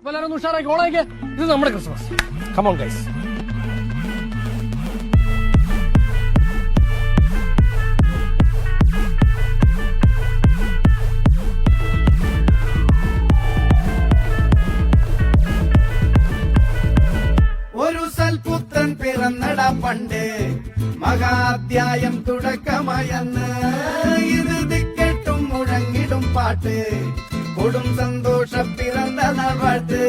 എല്ലാവരും ഉഷാറാക്കി ഓണാക്കിയ ഇത് നമ്മുടെ ക്രിസ്മസ്. Come on guys. ഒരു സൽപുത്രൻ പിറന്നട പണ്ട്, മഹാധ്യായം തുടക്കമയന്ന്. ഇത് ദിക്കെട്ടും മുഴങ്ങിടും പാട്ട്, കൊടും സന്തോഷ പിറന്ന നാൾ വാഴ്ത്ത്.